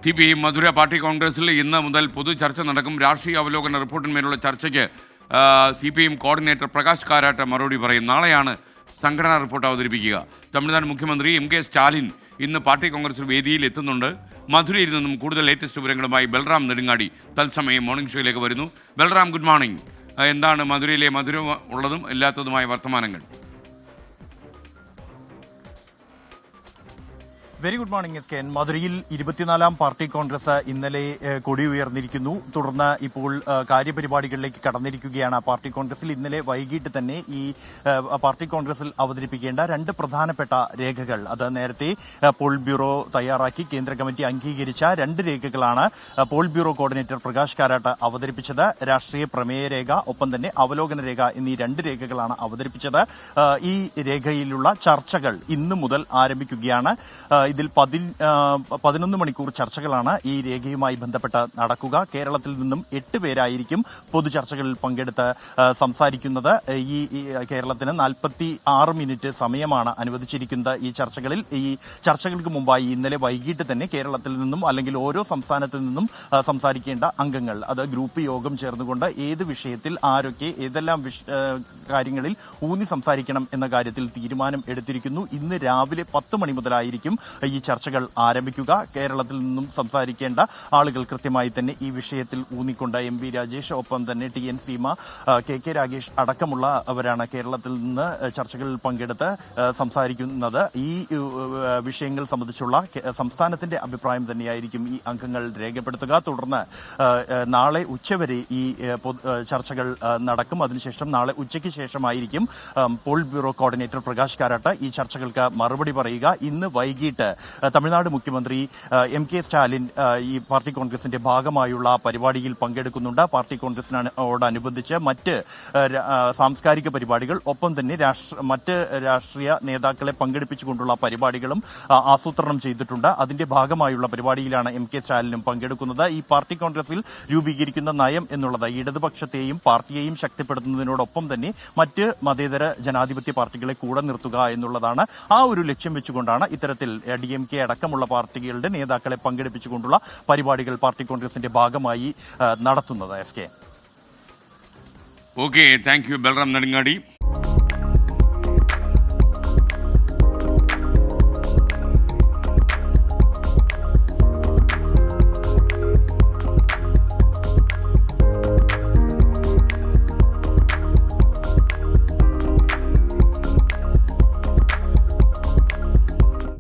CPI മധുര party കോൺഗ്രസിൽ ഇന്ന് മുതൽ പൊതു ചർച്ച നടക്കും. രാഷ്ട്രീയ അവലോകന റിപ്പോർട്ടിന്മേലുള്ള ചർച്ചയ്ക്ക് CPI കോർഡിനേറ്റർ പ്രകാശ് കാരാട്ട് മറുപടി പറയും. നാളെയാണ് സംഘടനാ റിപ്പോർട്ട് അവതരിപ്പിക്കുക. തമിഴ്നാട് മുഖ്യമന്ത്രി MK സ്റ്റാലിൻ ഇന്ന് പാർട്ടി കോൺഗ്രസ് വേദിയിൽ എത്തുന്നുണ്ട്. മധുരയിൽ നിന്നും കൂടുതൽ ലേറ്റസ്റ്റ് വിവരങ്ങളുമായി ബൽറാം നെടുങ്ങാടി തത്സമയം മോർണിംഗ് ഷോയിലേക്ക് വരുന്നു. Balram, good morning. എന്താണ് മധുരയിലെ മധുരം ഉള്ളതും ഇല്ലാത്തതുമായ വർത്തമാനങ്ങൾ? Very good morning S K. മധുരയിൽ 24ാം പാർട്ടി കോൺഗ്രസ് ഇന്നലെ കൊടി ഉയർന്നിരിക്കുന്നു. തുടർന്ന് ഇപ്പോൾ കാര്യപരിപാടികളിലേക്ക് കടന്നിരിക്കുകയാണ്. പാർട്ടി കോൺഗ്രസിൽ ഇന്നലെ വൈകിട്ട് തന്നെ ഈ പാർട്ടി കോൺഗ്രസിൽ അവതരിപ്പിക്കേണ്ട രണ്ട് പ്രധാനപ്പെട്ട രേഖകൾ, അത് നേരത്തെ പോൾ ബ്യൂറോ തയ്യാറാക്കി കേന്ദ്ര കമ്മിറ്റി അംഗീകരിച്ച രണ്ട് രേഖകളാണ് politburo coordinator Prakash Karat അവതരിപ്പിച്ചത്. രാഷ്ട്രീയ പ്രമേയ രേഖ, ഒപ്പം തന്നെ അവലോകന രേഖ എന്നീ രണ്ട് രേഖകളാണ് അവതരിപ്പിച്ചത്. ഈ രേഖയിലുള്ള ചർച്ചകൾ ഇന്നു മുതൽ ആരംഭിക്കുകയാണ്. ഇതിൽ 11 മണിക്കൂർ ചർച്ചകളാണ് ഈ രേഖയുമായി ബന്ധപ്പെട്ട് നടക്കുക. കേരളത്തിൽ നിന്നും 8 പേരായിരിക്കും പൊതുചർച്ചകളിൽ പങ്കെടുത്ത് സംസാരിക്കുന്നത്. ഈ കേരളത്തിന് 46 മിനിറ്റ് സമയമാണ് അനുവദിച്ചിരിക്കുന്നത്. ഈ ചർച്ചകൾക്ക് മുമ്പായി ഇന്നലെ വൈകിട്ട് തന്നെ കേരളത്തിൽ നിന്നും അല്ലെങ്കിൽ ഓരോ സംസ്ഥാനത്തിൽ നിന്നും സംസാരിക്കേണ്ട അംഗങ്ങൾ, അത് ഗ്രൂപ്പ് യോഗം ചേർന്നുകൊണ്ട് ഏത് വിഷയത്തിൽ ആരൊക്കെ ഏതെല്ലാം കാര്യങ്ങളിൽ ഊന്നി സംസാരിക്കണം എന്ന കാര്യത്തിൽ തീരുമാനം എടുത്തിരിക്കുന്നു. ഇന്ന് രാവിലെ 10 മണി മുതലായിരിക്കും ഈ ചർച്ചകൾ ആരംഭിക്കുക. കേരളത്തിൽ നിന്നും സംസാരിക്കേണ്ട ആളുകൾ കൃത്യമായി തന്നെ ഈ വിഷയത്തിൽ ഊന്നിക്കൊണ്ട് MB രാജേഷ്, ഒപ്പം തന്നെ TN സീമ, KK രാഗേഷ് അടക്കമുള്ളവരാണ് കേരളത്തിൽ നിന്ന് ചർച്ചകളിൽ പങ്കെടുത്ത് സംസാരിക്കുന്നത്. ഈ വിഷയങ്ങൾ സംബന്ധിച്ചുള്ള സംസ്ഥാനത്തിന്റെ അഭിപ്രായം തന്നെയായിരിക്കും ഈ അംഗങ്ങൾ രേഖപ്പെടുത്തുക. തുടർന്ന് നാളെ ഉച്ചവരെ ഈ ചർച്ചകൾ നടക്കും. അതിനുശേഷം നാളെ ഉച്ചയ്ക്ക് ശേഷമായിരിക്കും politburo coordinator Prakash Karat ഈ ചർച്ചകൾക്ക് മറുപടി പറയുക. ഇന്ന് വൈകിട്ട് തമിഴ്നാട് മുഖ്യമന്ത്രി MK സ്റ്റാലിൻ ഈ പാർട്ടി കോൺഗ്രസിന്റെ ഭാഗമായുള്ള പരിപാടിയിൽ പങ്കെടുക്കുന്നുണ്ട്. പാർട്ടി കോൺഗ്രസിനോടനുബന്ധിച്ച് മറ്റ് സാംസ്കാരിക പരിപാടികൾ, ഒപ്പം തന്നെ മറ്റ് രാഷ്ട്രീയ നേതാക്കളെ പങ്കെടുപ്പിച്ചുകൊണ്ടുള്ള പരിപാടികളും ആസൂത്രണം ചെയ്തിട്ടുണ്ട്. അതിന്റെ ഭാഗമായുള്ള പരിപാടിയിലാണ് MK സ്റ്റാലിനും പങ്കെടുക്കുന്നത്. ഈ പാർട്ടി കോൺഗ്രസിൽ രൂപീകരിക്കുന്ന നയം എന്നുള്ളത് ഇടതുപക്ഷത്തെയും പാർട്ടിയെയും ശക്തിപ്പെടുത്തുന്നതിനോടൊപ്പം തന്നെ മറ്റ് മതേതര ജനാധിപത്യ പാർട്ടികളെ കൂടെ നിർത്തുക എന്നുള്ളതാണ്. ആ ഒരു ലക്ഷ്യം വെച്ചുകൊണ്ടാണ് ഇത്തരത്തിൽ DMK അടക്കമുള്ള പാർട്ടികളുടെ നേതാക്കളെ പങ്കെടുപ്പിച്ചുകൊണ്ടുള്ള പരിപാടികൾ പാർട്ടി കോൺഗ്രസിന്റെ ഭാഗമായി നടത്തുന്നത്. SK. Okay, thank you Balram Nedungadi.